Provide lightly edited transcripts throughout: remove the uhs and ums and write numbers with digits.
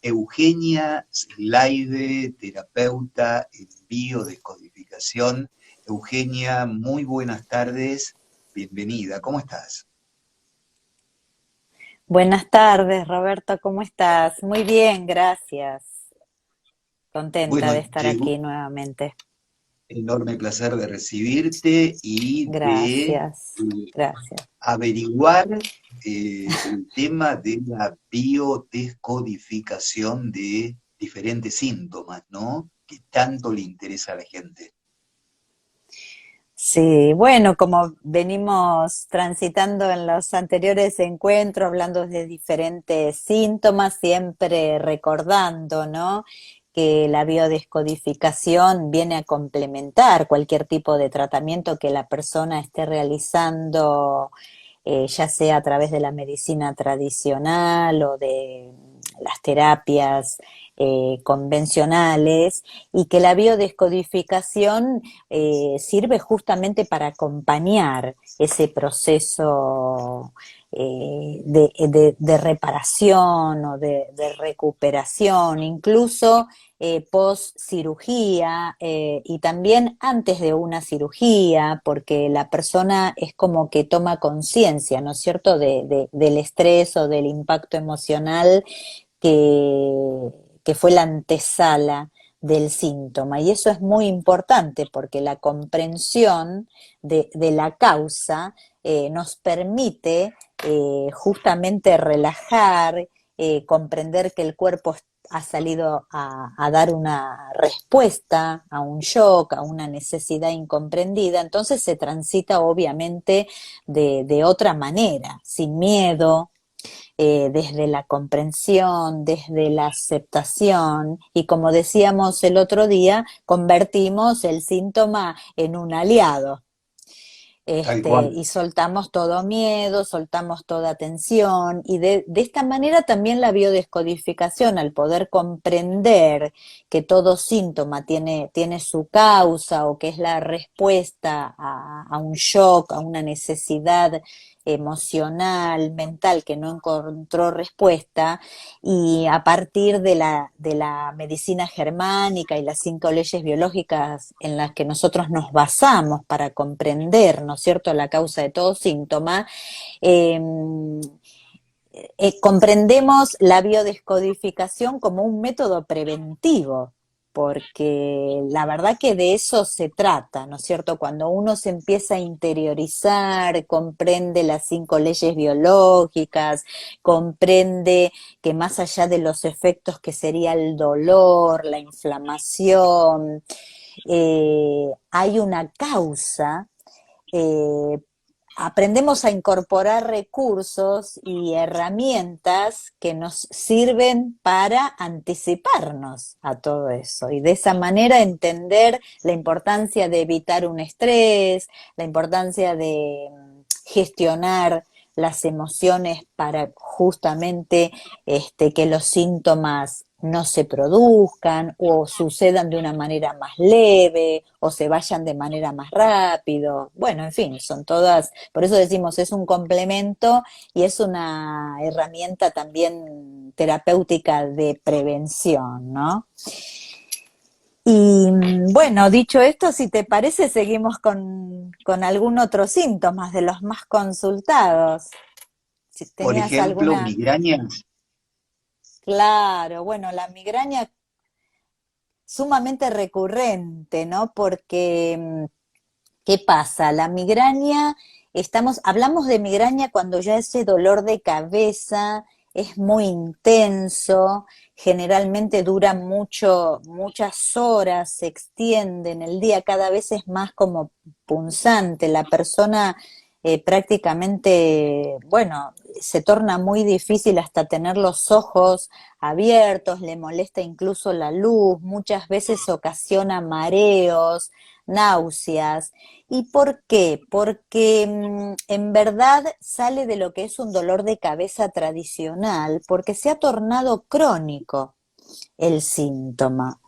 Eugenia Slaide, terapeuta en biodescodificación. Eugenia, muy buenas tardes, bienvenida, ¿cómo estás? Buenas tardes, Roberto, ¿cómo estás? Muy bien, gracias. Contenta Bueno, de estar llegó aquí nuevamente. enorme placer de recibirte y de Gracias, gracias. averiguar el tema de la biodescodificación de diferentes síntomas, ¿no? Que tanto le interesa a la gente. Sí, bueno, como venimos transitando en los anteriores encuentros, hablando de diferentes síntomas, siempre recordando, ¿no? Que la biodescodificación viene a complementar cualquier tipo de tratamiento que la persona esté realizando, ya sea a través de la medicina tradicional o de las terapias convencionales, y que la biodescodificación sirve justamente para acompañar ese proceso de reparación o de recuperación, incluso post cirugía y también antes de una cirugía, porque la persona es como que toma conciencia, ¿no es cierto?, del estrés o del impacto emocional que, que fue la antesala del síntoma. Y eso es muy importante porque la comprensión de la causa nos permite justamente relajar, comprender que el cuerpo ha salido a dar una respuesta a un shock, a una necesidad incomprendida. Entonces se transita obviamente de otra manera, sin miedo, desde la comprensión, desde la aceptación, y como decíamos el otro día, convertimos el síntoma en un aliado. Tal cual. Y soltamos todo miedo, soltamos toda tensión, y de esta manera también la biodescodificación, al poder comprender que todo síntoma tiene su causa, o que es la respuesta a un shock, a una necesidad emocional, mental, que no encontró respuesta, y a partir de la medicina germánica y las 5 leyes biológicas en las que nosotros nos basamos para comprender, ¿no es cierto?, la causa de todo síntoma, eh, comprendemos la biodescodificación como un método preventivo, porque la verdad que de eso se trata, ¿no es cierto? Cuando uno se empieza a interiorizar, comprende las 5 leyes biológicas, comprende que más allá de los efectos que sería el dolor, la inflamación, hay una causa. Aprendemos a incorporar recursos y herramientas que nos sirven para anticiparnos a todo eso, y de esa manera entender la importancia de evitar un estrés, la importancia de gestionar las emociones para justamente que los síntomas no se produzcan o sucedan de una manera más leve o se vayan de manera más rápido. Bueno, en fin, son todas, por eso decimos, es un complemento y es una herramienta también terapéutica de prevención, ¿no? Y bueno, dicho esto, si te parece, seguimos con algún otro síntoma de los más consultados. Si Por tenías ejemplo, alguna, migrañas. claro, bueno, la migraña sumamente recurrente, ¿no? Porque ¿qué pasa? La migraña, hablamos de migraña cuando ya ese dolor de cabeza es muy intenso, generalmente dura mucho, muchas horas, se extiende en el día, cada vez es más como punzante, la persona prácticamente, bueno, se torna muy difícil hasta tener los ojos abiertos, le molesta incluso la luz, muchas veces ocasiona mareos, náuseas. ¿Y por qué? Porque en verdad sale de lo que es un dolor de cabeza tradicional, porque se ha tornado crónico el síntoma.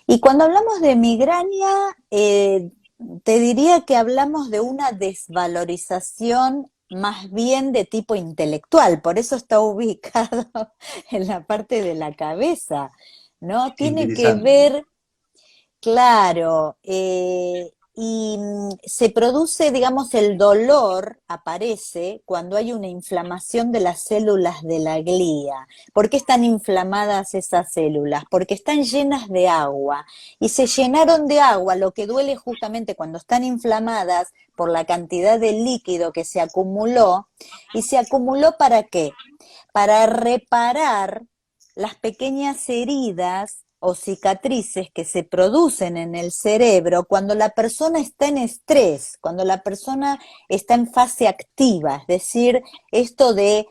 Y cuando hablamos de migraña, te diría que hablamos de una desvalorización más bien de tipo intelectual, por eso está ubicado en la parte de la cabeza, ¿no? Qué Tiene que interesante. ver, claro, y se produce, digamos, el dolor aparece cuando hay una inflamación de las células de la glía. ¿Por qué están inflamadas esas células? Porque están llenas de agua y se llenaron de agua, lo que duele justamente cuando están inflamadas por la cantidad de líquido que se acumuló. ¿Y se acumuló para qué? Para reparar las pequeñas heridas o cicatrices que se producen en el cerebro cuando la persona está en estrés, cuando la persona está en fase activa, es decir, esto de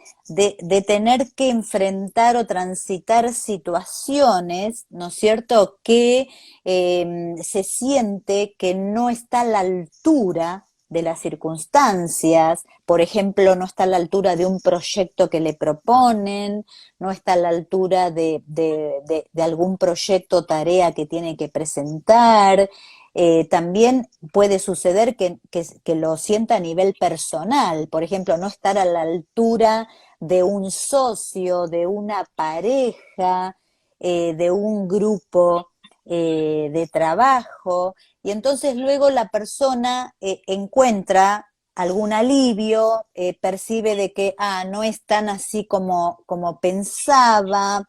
tener que enfrentar o transitar situaciones, ¿no es cierto?, que se siente que no está a la altura de las circunstancias, por ejemplo, no está a la altura de un proyecto que le proponen, no está a la altura de algún proyecto o tarea que tiene que presentar. También puede suceder que lo sienta a nivel personal, por ejemplo, no estar a la altura de un socio, de una pareja, de un grupo de trabajo, y entonces luego la persona encuentra algún alivio, percibe de que no es tan así como pensaba,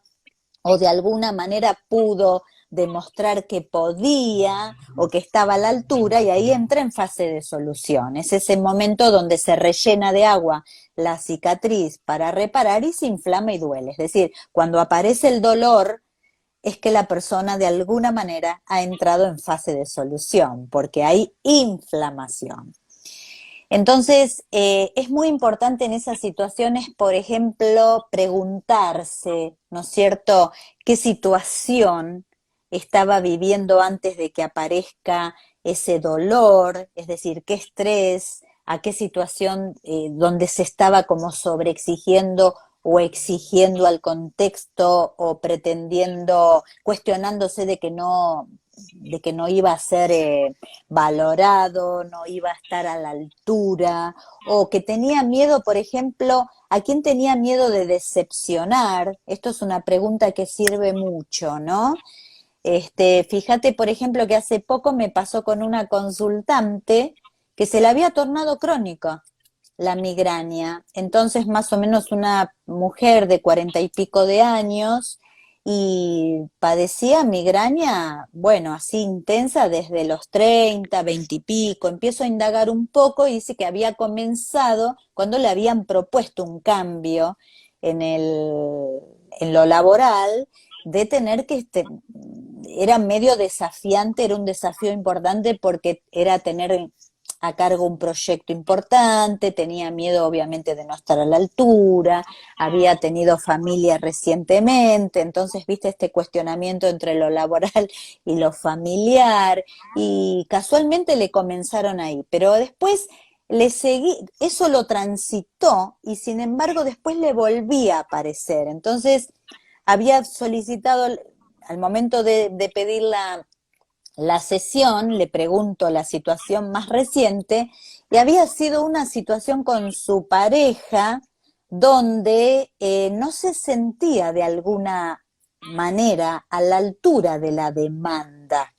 o de alguna manera pudo demostrar que podía o que estaba a la altura, y ahí entra en fase de solución. Es ese momento donde se rellena de agua la cicatriz para reparar y se inflama y duele. Es decir, cuando aparece el dolor es que la persona de alguna manera ha entrado en fase de solución, porque hay inflamación. Entonces, es muy importante en esas situaciones, por ejemplo, preguntarse, ¿no es cierto?, qué situación estaba viviendo antes de que aparezca ese dolor, es decir, qué estrés, a qué situación donde se estaba como sobreexigiendo o exigiendo al contexto o pretendiendo, cuestionándose de que no iba a ser valorado, no iba a estar a la altura, o que tenía miedo, por ejemplo, ¿a quién tenía miedo de decepcionar? Esto es una pregunta que sirve mucho, ¿no? Fíjate, por ejemplo, que hace poco me pasó con una consultante que se le había tornado crónico la migraña. Entonces, más o menos una mujer de 40 y pico de años y padecía migraña, bueno, así intensa desde los 30, 20 y pico. Empiezo a indagar un poco y dice que había comenzado cuando le habían propuesto un cambio en lo laboral, de tener que, era medio desafiante, era un desafío importante porque era tener a cargo un proyecto importante, tenía miedo obviamente de no estar a la altura, había tenido familia recientemente, entonces viste este cuestionamiento entre lo laboral y lo familiar, y casualmente le comenzaron ahí, pero después le seguí, eso lo transitó y sin embargo después le volvía a aparecer, entonces había solicitado al momento de pedir la sesión, le pregunto la situación más reciente, y había sido una situación con su pareja donde no se sentía de alguna manera a la altura de la demanda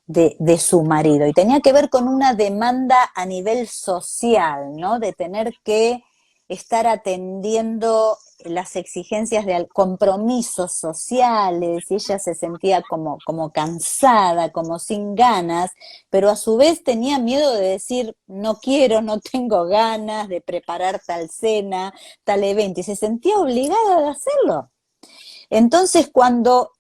de su marido, y tenía que ver con una demanda a nivel social, ¿no? De tener que estar atendiendo las exigencias de compromisos sociales, y ella se sentía como cansada, como sin ganas, pero a su vez tenía miedo de decir, no quiero, no tengo ganas de preparar tal cena, tal evento, y se sentía obligada de hacerlo. Entonces, cuando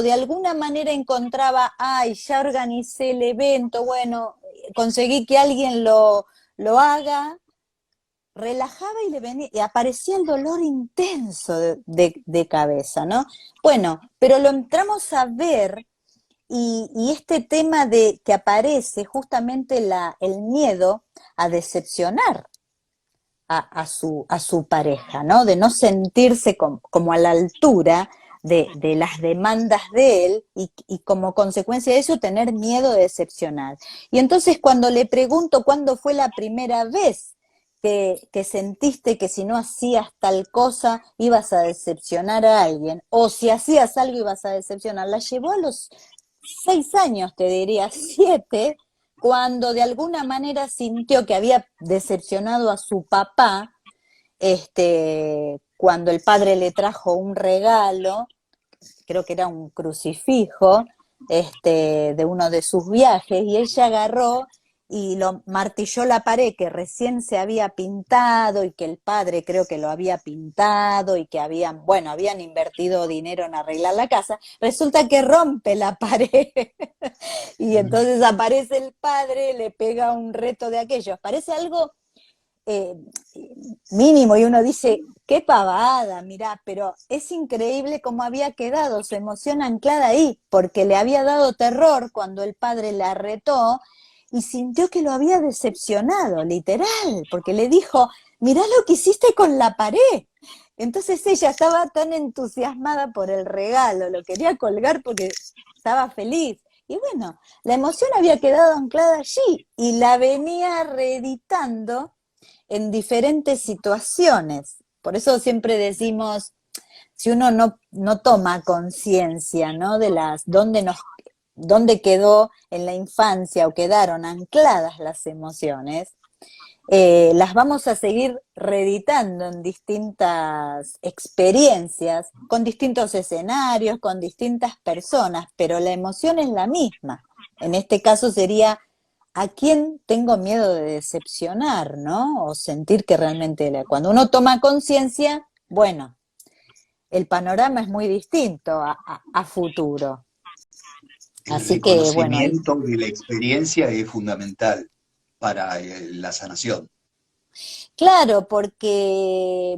de alguna manera encontraba, ay, ya organicé el evento, bueno, conseguí que alguien lo haga, relajaba y le venía, y aparecía el dolor intenso de cabeza, ¿no? Bueno, pero lo entramos a ver, y este tema de que aparece justamente el miedo a decepcionar a su pareja, ¿no? De no sentirse como a la altura de las demandas de él, y como consecuencia de eso tener miedo de decepcionar. Y entonces cuando le pregunto cuándo fue la primera vez que sentiste que si no hacías tal cosa ibas a decepcionar a alguien, o si hacías algo ibas a decepcionar, la llevó a los 6 años, te diría 7, cuando de alguna manera sintió que había decepcionado a su papá, cuando el padre le trajo un regalo, creo que era un crucifijo, de uno de sus viajes, y ella agarró y lo martilló la pared que recién se había pintado y que el padre creo que lo había pintado y que habían invertido dinero en arreglar la casa. Resulta que rompe la pared y entonces aparece el padre, le pega un reto de aquellos. Parece algo eh, mínimo y uno dice, qué pavada, mirá, pero es increíble cómo había quedado su emoción anclada ahí, porque le había dado terror cuando el padre la retó y sintió que lo había decepcionado, literal, porque le dijo, mirá lo que hiciste con la pared. Entonces ella estaba tan entusiasmada por el regalo, lo quería colgar porque estaba feliz. Y bueno, la emoción había quedado anclada allí y la venía reeditando en diferentes situaciones. Por eso siempre decimos, si uno no toma conciencia, ¿no? De dónde quedó en la infancia o quedaron ancladas las emociones, las vamos a seguir reeditando en distintas experiencias, con distintos escenarios, con distintas personas, pero la emoción es la misma. En este caso sería a quién tengo miedo de decepcionar, ¿no? O sentir que realmente cuando uno toma conciencia, bueno, el panorama es muy distinto a futuro. El Así que, bueno, reconocimiento de la experiencia es fundamental para la sanación. claro, porque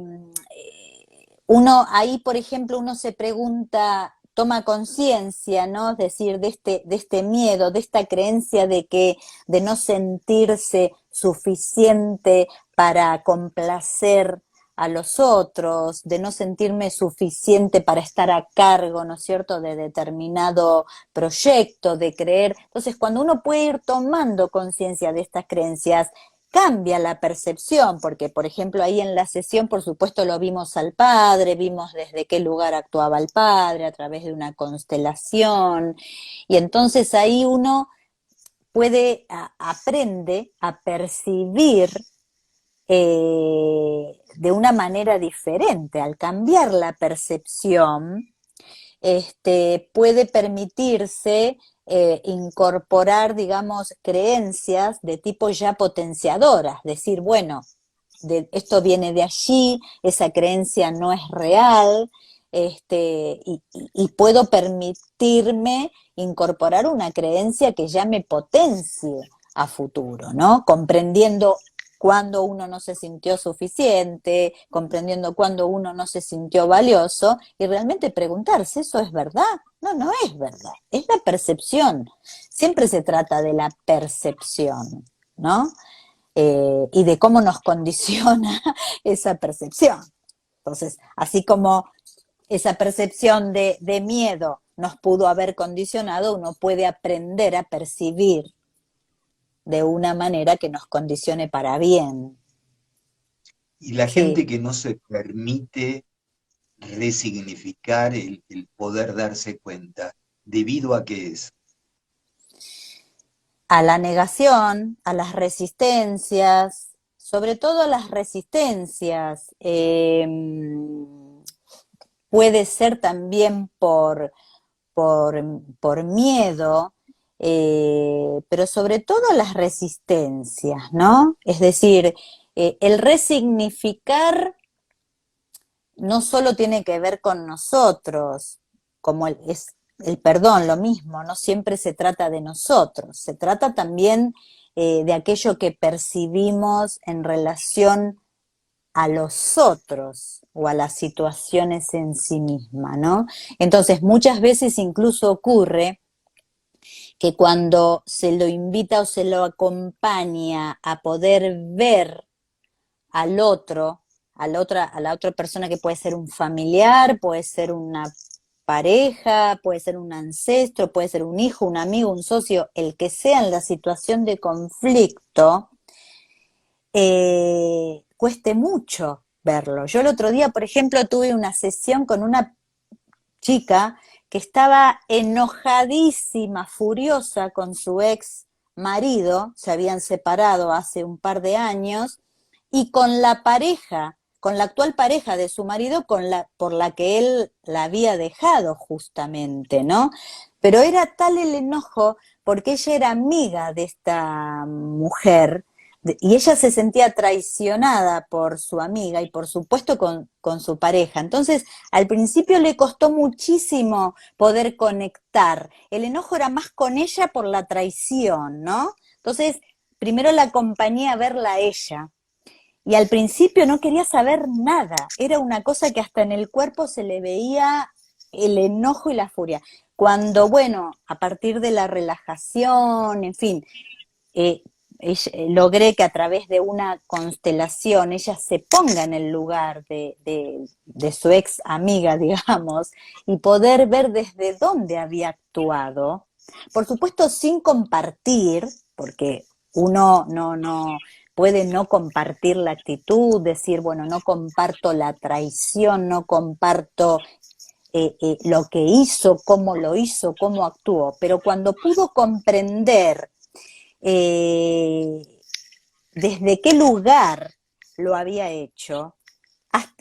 uno ahí, por ejemplo, uno se pregunta, toma conciencia, ¿no? Es decir, de este miedo, de esta creencia de no sentirse suficiente para complacer a los otros, de no sentirme suficiente para estar a cargo, ¿no es cierto?, de determinado proyecto, de creer. Entonces, cuando uno puede ir tomando conciencia de estas creencias, cambia la percepción, porque por ejemplo ahí en la sesión por supuesto lo vimos al padre, vimos desde qué lugar actuaba el padre a través de una constelación, y entonces ahí uno aprende a percibir de una manera diferente. Al cambiar la percepción, puede permitirse incorporar, digamos, creencias de tipo ya potenciadoras, decir, bueno, esto viene de allí, esa creencia no es real, y puedo permitirme incorporar una creencia que ya me potencie a futuro, ¿no? Comprendiendo cuando uno no se sintió suficiente, comprendiendo cuando uno no se sintió valioso, y realmente preguntarse, ¿eso es verdad? No, no es verdad, es la percepción. Siempre se trata de la percepción, ¿no? Y de cómo nos condiciona esa percepción. Entonces, así como esa percepción de miedo nos pudo haber condicionado, uno puede aprender a percibir de una manera que nos condicione para bien. Y la Sí, gente que no se permite resignificar el poder darse cuenta, ¿debido a qué es? a la negación, a las resistencias, sobre todo a las resistencias. Puede ser también por miedo, pero sobre todo las resistencias, ¿no? Es decir, el resignificar no solo tiene que ver con nosotros, como es el perdón, lo mismo, no siempre se trata de nosotros, se trata también de aquello que percibimos en relación a los otros o a las situaciones en sí misma, ¿no? Entonces, muchas veces incluso ocurre que cuando se lo invita o se lo acompaña a poder ver al otro, a la otra persona, que puede ser un familiar, puede ser una pareja, puede ser un ancestro, puede ser un hijo, un amigo, un socio, el que sea en la situación de conflicto, cueste mucho verlo. Yo el otro día, por ejemplo, tuve una sesión con una chica que estaba enojadísima, furiosa con su ex marido, se habían separado hace un par de años, y con la pareja, con la actual pareja de su marido, por la que él la había dejado justamente, ¿no? Pero era tal el enojo porque ella era amiga de esta mujer y ella se sentía traicionada por su amiga y por supuesto con su pareja. Entonces, al principio le costó muchísimo poder conectar. El enojo era más con ella por la traición, ¿no? Entonces, primero la acompañé a verla a ella. Y al principio no quería saber nada. Era una cosa que hasta en el cuerpo se le veía el enojo y la furia. Cuando, bueno, a partir de la relajación, en fin, eh, logré que a través de una constelación ella se ponga en el lugar de su ex amiga, digamos, y poder ver desde dónde había actuado. Por supuesto, sin compartir, porque uno no puede no compartir la actitud, decir, bueno, no comparto la traición, no comparto lo que hizo, cómo actuó, pero cuando pudo comprender eh, desde qué lugar lo había hecho,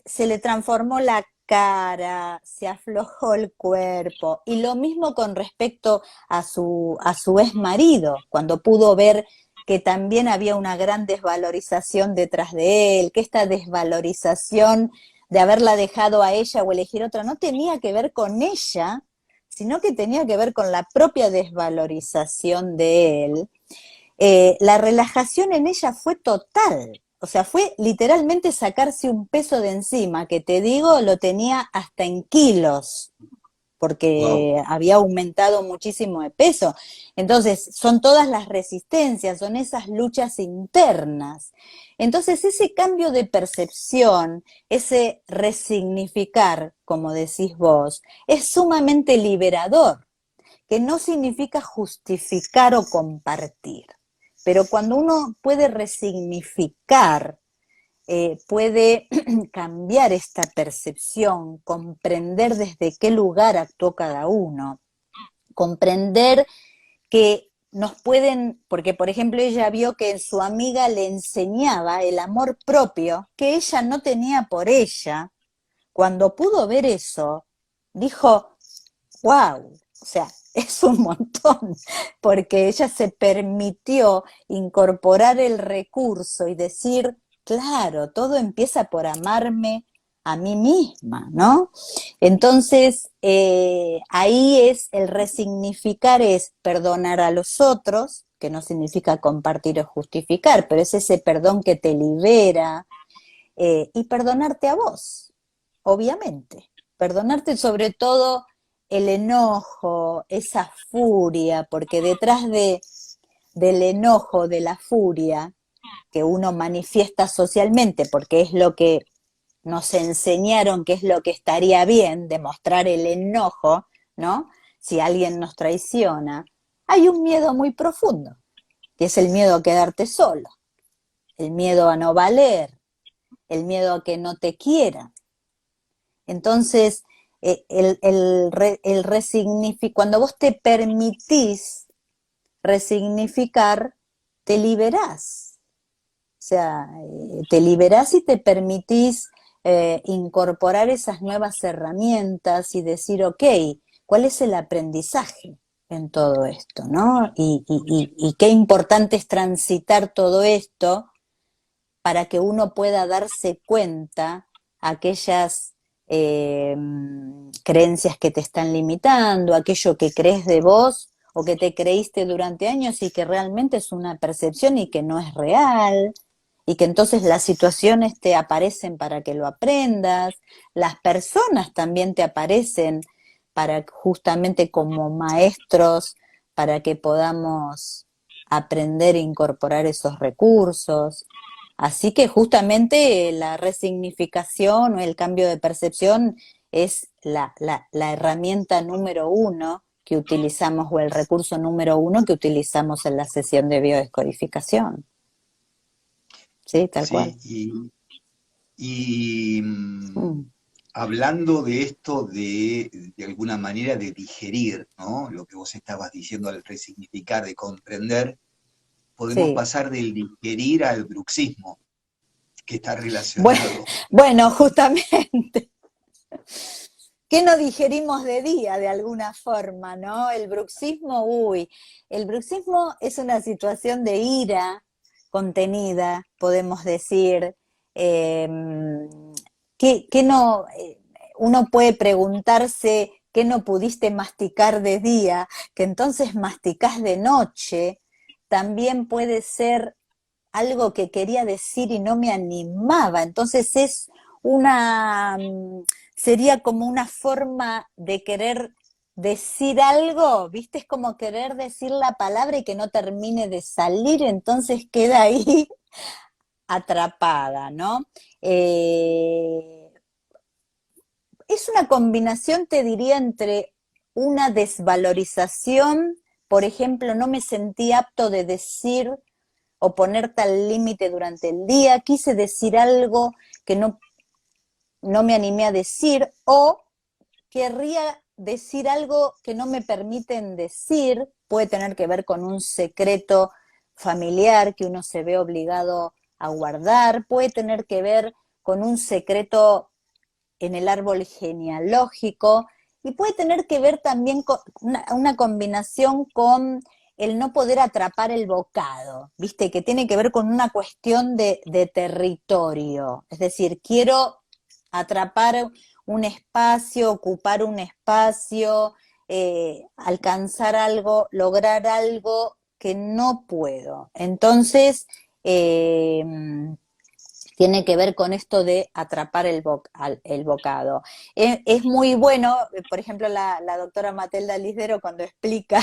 se le transformó la cara, se aflojó el cuerpo, y lo mismo con respecto a su ex marido, cuando pudo ver que también había una gran desvalorización detrás de él, que esta desvalorización de haberla dejado a ella o elegir otra no tenía que ver con ella, sino que tenía que ver con la propia desvalorización de él. La relajación en ella fue total, o sea, fue literalmente sacarse un peso de encima, que te digo, lo tenía hasta en kilos, Wow. porque había aumentado muchísimo de peso. Entonces, son todas las resistencias, son esas luchas internas. Entonces, ese cambio de percepción, ese resignificar, como decís vos, es sumamente liberador, que no significa justificar o compartir. Pero cuando uno puede resignificar, puede cambiar esta percepción, comprender desde qué lugar actuó cada uno, comprender que nos pueden, porque por ejemplo ella vio que su amiga le enseñaba el amor propio que ella no tenía por ella. Cuando pudo ver eso, dijo, wow, o sea, es un montón, porque ella se permitió incorporar el recurso y decir, claro, todo empieza por amarme a mí misma, ¿no? Entonces, ahí es el resignificar, es perdonar a los otros, que no significa compartir o justificar, pero es ese perdón que te libera, y perdonarte a vos, obviamente. Perdonarte sobre todo el enojo, esa furia, porque detrás del enojo, de la furia que uno manifiesta socialmente, porque es lo que nos enseñaron que es lo que estaría bien, demostrar el enojo, ¿no? Si alguien nos traiciona, hay un miedo muy profundo, que es el miedo a quedarte solo, el miedo a no valer, el miedo a que no te quieran. Entonces, cuando vos te permitís resignificar, te liberás. O sea, te liberás y te permitís incorporar esas nuevas herramientas y decir, ok, ¿cuál es el aprendizaje en todo esto? ¿No? Y qué importante es transitar todo esto para que uno pueda darse cuenta aquellas creencias que te están limitando, aquello que crees de vos o que te creíste durante años y que realmente es una percepción y que no es real, y que entonces las situaciones te aparecen para que lo aprendas, las personas también te aparecen para justamente como maestros, para que podamos aprender e incorporar esos recursos. Así que justamente la resignificación o el cambio de percepción es la herramienta número uno que utilizamos o el recurso número uno que utilizamos en la sesión de biodescodificación. sí, tal cual. Sí, y Mm, hablando de esto de alguna manera de digerir, ¿no? Lo que vos estabas diciendo al resignificar, de comprender, podemos sí. pasar del digerir al bruxismo, que está Bueno, relacionado. bueno, justamente. ¿Qué no digerimos de día de alguna forma, no? El bruxismo, uy, el bruxismo es una situación de ira contenida, podemos decir, eh, que no, uno puede preguntarse qué no pudiste masticar de día, que entonces masticás de noche, también puede ser algo que quería decir y no me animaba. Entonces es una, sería como una forma de querer decir algo, ¿viste? Es como querer decir la palabra y que no termine de salir, entonces queda ahí atrapada, ¿no? Eh, es una combinación, te diría, entre una desvalorización, por ejemplo, no me sentí apto de decir o poner tal límite durante el día, quise decir algo que no me animé a decir, o querría decir algo que no me permiten decir, puede tener que ver con un secreto familiar que uno se ve obligado a guardar, puede tener que ver con un secreto en el árbol genealógico y puede tener que ver también con una combinación con el no poder atrapar el bocado, ¿viste? Que tiene que ver con una cuestión de territorio. Es decir, quiero atrapar un espacio, ocupar un espacio, alcanzar algo, lograr algo que no puedo. Entonces, eh, tiene que ver con esto de atrapar el bocado. Es muy bueno, por ejemplo, la doctora Matelda Lisdero cuando explica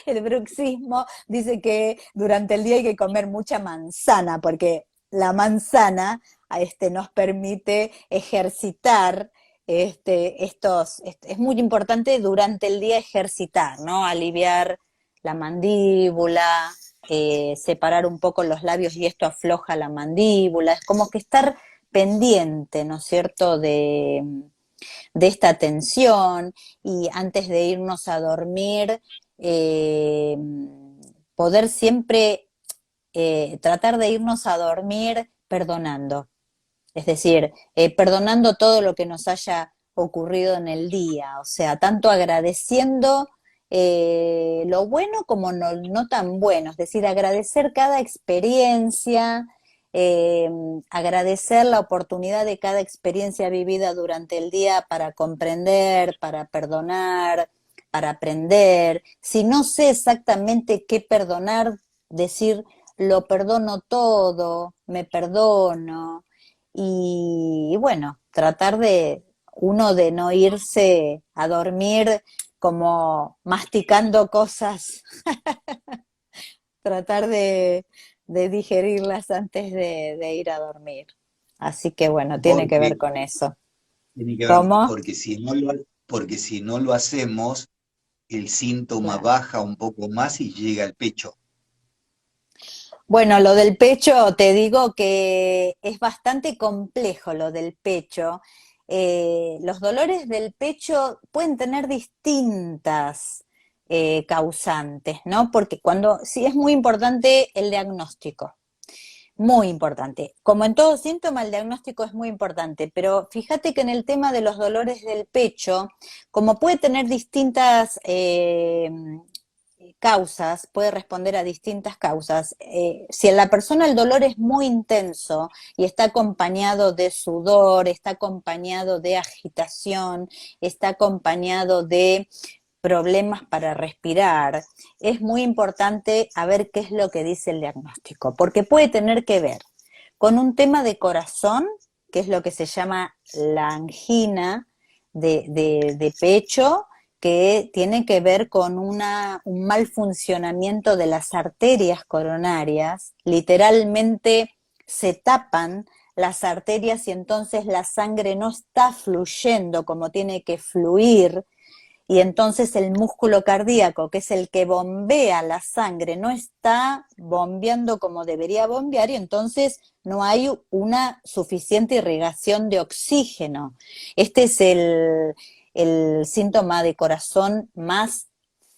el bruxismo, dice que durante el día hay que comer mucha manzana, porque la manzana nos permite ejercitar es muy importante durante el día ejercitar, ¿no? Aliviar la mandíbula, separar un poco los labios y esto afloja la mandíbula, es como que estar pendiente, ¿no es cierto?, de esta tensión y antes de irnos a dormir, eh, poder siempre tratar de irnos a dormir perdonando, es decir, perdonando todo lo que nos haya ocurrido en el día, o sea, tanto agradeciendo lo bueno como no tan bueno, es decir, agradecer cada experiencia, eh, agradecer la oportunidad de cada experiencia vivida durante el día para comprender, para perdonar, para aprender. Si no sé exactamente qué perdonar, decir, lo perdono todo, me perdono, y bueno, tratar de uno de no irse a dormir como masticando cosas, tratar de digerirlas antes de ir a dormir. Así que bueno, tiene que Porque ver con eso. tiene que ver, ¿Cómo? porque si no lo hacemos, el síntoma Claro. baja un poco más y llega al pecho. Bueno, lo del pecho, te digo que es bastante complejo lo del pecho. Los dolores del pecho pueden tener distintas causantes, ¿no? Porque sí es muy importante el diagnóstico, muy importante. Como en todo síntoma, el diagnóstico es muy importante, pero fíjate que en el tema de los dolores del pecho, como puede tener distintas causas, puede responder a distintas causas. Si en la persona el dolor es muy intenso y está acompañado de sudor, está acompañado de agitación, está acompañado de problemas para respirar, es muy importante a ver qué es lo que dice el diagnóstico, porque puede tener que ver con un tema de corazón, que es lo que se llama la angina de pecho, que tiene que ver con un mal funcionamiento de las arterias coronarias, literalmente se tapan las arterias y entonces la sangre no está fluyendo como tiene que fluir y entonces el músculo cardíaco, que es el que bombea la sangre, no está bombeando como debería bombear y entonces no hay una suficiente irrigación de oxígeno. Este es el síntoma de corazón más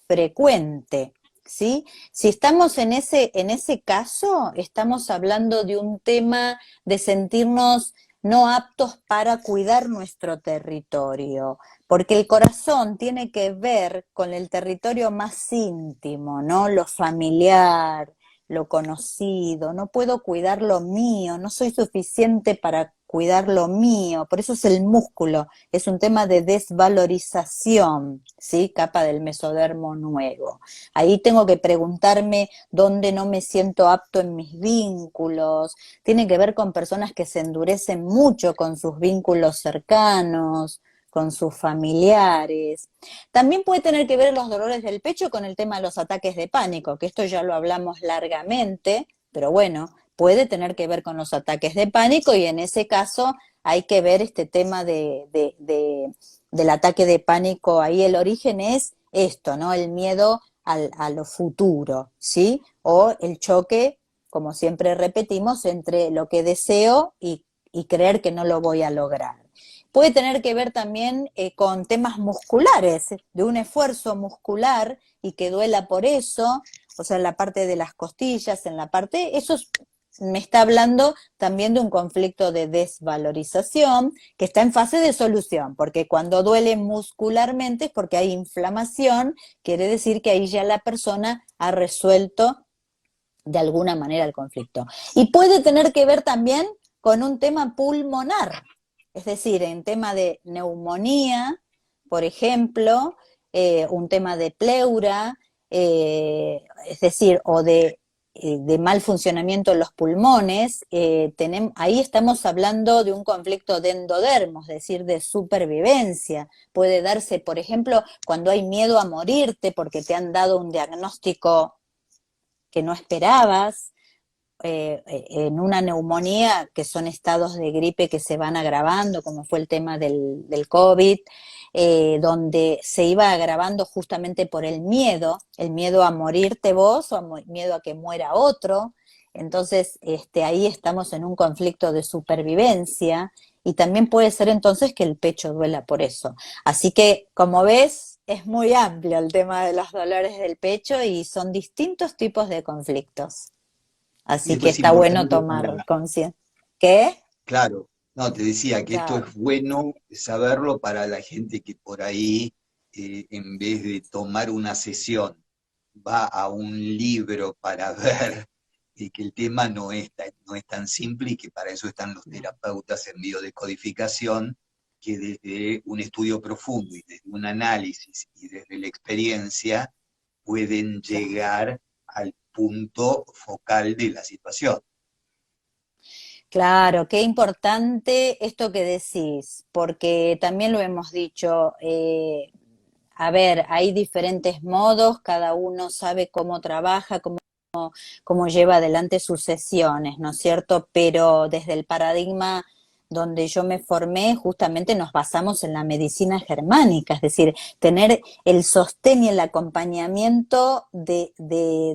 frecuente, ¿sí? Si estamos en ese caso, estamos hablando de un tema de sentirnos no aptos para cuidar nuestro territorio, porque el corazón tiene que ver con el territorio más íntimo, ¿no? Lo familiar, lo conocido, no puedo cuidar lo mío, no soy suficiente para cuidar lo mío, por eso es el músculo, es un tema de desvalorización, ¿sí? Capa del mesodermo nuevo. Ahí tengo que preguntarme dónde no me siento apto en mis vínculos, tiene que ver con personas que se endurecen mucho con sus vínculos cercanos, con sus familiares. También puede tener que ver los dolores del pecho con el tema de los ataques de pánico, que esto ya lo hablamos largamente, pero bueno, puede tener que ver con los ataques de pánico y en ese caso hay que ver este tema del ataque de pánico. Ahí el origen es esto, ¿no? El miedo a lo futuro, ¿sí? O el choque, como siempre repetimos, entre lo que deseo y creer que no lo voy a lograr. Puede tener que ver también con temas musculares, de un esfuerzo muscular y que duela por eso, o sea, en la parte de las costillas, en la parte, me está hablando también de un conflicto de desvalorización que está en fase de solución, porque cuando duele muscularmente es porque hay inflamación, quiere decir que ahí ya la persona ha resuelto de alguna manera el conflicto. Y puede tener que ver también con un tema pulmonar, es decir, en tema de neumonía, por ejemplo, un tema de pleura, es decir, o de mal funcionamiento en los pulmones, ahí estamos hablando de un conflicto de endodermos, es decir, de supervivencia. Puede darse, por ejemplo, cuando hay miedo a morirte porque te han dado un diagnóstico que no esperabas, en una neumonía, que son estados de gripe que se van agravando, como fue el tema del COVID, donde se iba agravando justamente por el miedo a morirte vos o miedo a que muera otro. Entonces, ahí estamos en un conflicto de supervivencia y también puede ser entonces que el pecho duela por eso. Así que, como ves, es muy amplio el tema de los dolores del pecho y son distintos tipos de conflictos. Y Así que después es está bueno importante tomar para, conciencia. ¿Qué? claro, no, te decía que esto Claro. es bueno saberlo para la gente que por ahí, en vez de tomar una sesión, va a un libro para ver que el tema no es tan simple y que para eso están los terapeutas en biodescodificación, que desde un estudio profundo y desde un análisis y desde la experiencia pueden Claro. llegar al punto focal de la situación. Claro, qué importante esto que decís, porque también lo hemos dicho, a ver, hay diferentes modos, cada uno sabe cómo trabaja, cómo lleva adelante sus sesiones, ¿no es cierto? Pero desde el paradigma donde yo me formé, justamente nos basamos en la medicina germánica, es decir, tener el sostén y el acompañamiento de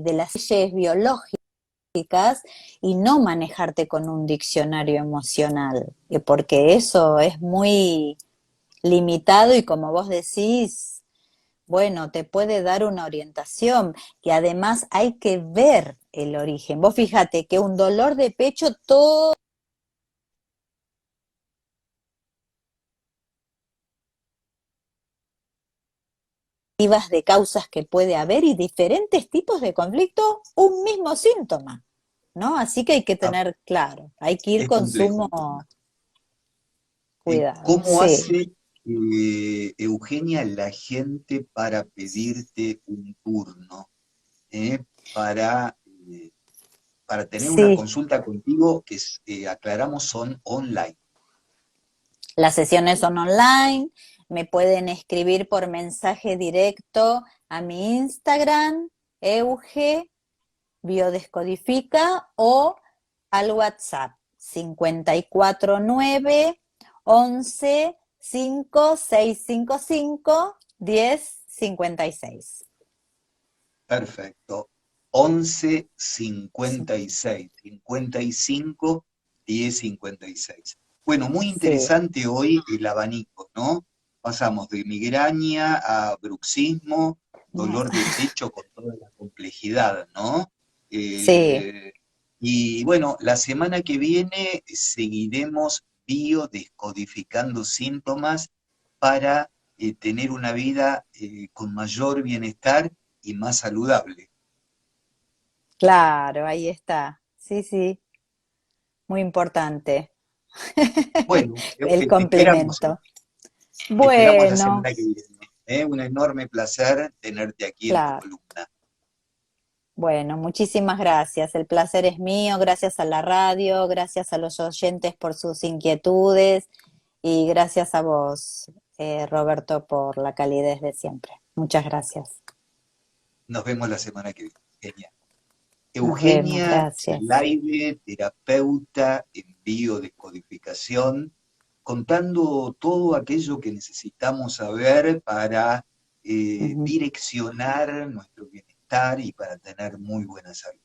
las leyes biológicas y no manejarte con un diccionario emocional, porque eso es muy limitado y como vos decís, bueno, te puede dar una orientación y además hay que ver el origen. Vos fíjate que un dolor de pecho, todo de causas que puede haber y diferentes tipos de conflicto, un mismo síntoma, ¿no? Así que hay que Ah, tener claro, hay que ir es con complejo sumo el tema. cuidado, ¿Cómo sí. hace, Eugenia, la gente para pedirte un turno, eh, para, eh, para tener una Sí, consulta contigo que aclaramos son online? las sesiones son online, me pueden escribir por mensaje directo a mi Instagram, Euge Biodescodifica, o al WhatsApp 549 11 5655 1056. Perfecto. 11 56 55 10 56. Bueno, muy Sí, interesante hoy el abanico, ¿no? Pasamos de migraña a bruxismo, dolor de pecho con toda la complejidad, ¿no? sí, Eh, y bueno, la semana que viene seguiremos biodescodificando síntomas para tener una vida con mayor bienestar y más saludable. claro, ahí está. Sí, sí, muy importante. Bueno, El esperamos, complemento. esperamos la Bueno, semana que viene. Un enorme placer tenerte aquí en tu claro. columna. Bueno, muchísimas gracias. El placer es mío. Gracias a la radio, gracias a los oyentes por sus inquietudes y gracias a vos, Roberto, por la calidez de siempre. Muchas gracias. Nos vemos la semana que viene. Genial. Nos vemos, Eugenia gracias. Chelaide, terapeuta en biodescodificación, contando todo aquello que necesitamos saber para Ujú. direccionar nuestro bienestar y para tener muy buena salud.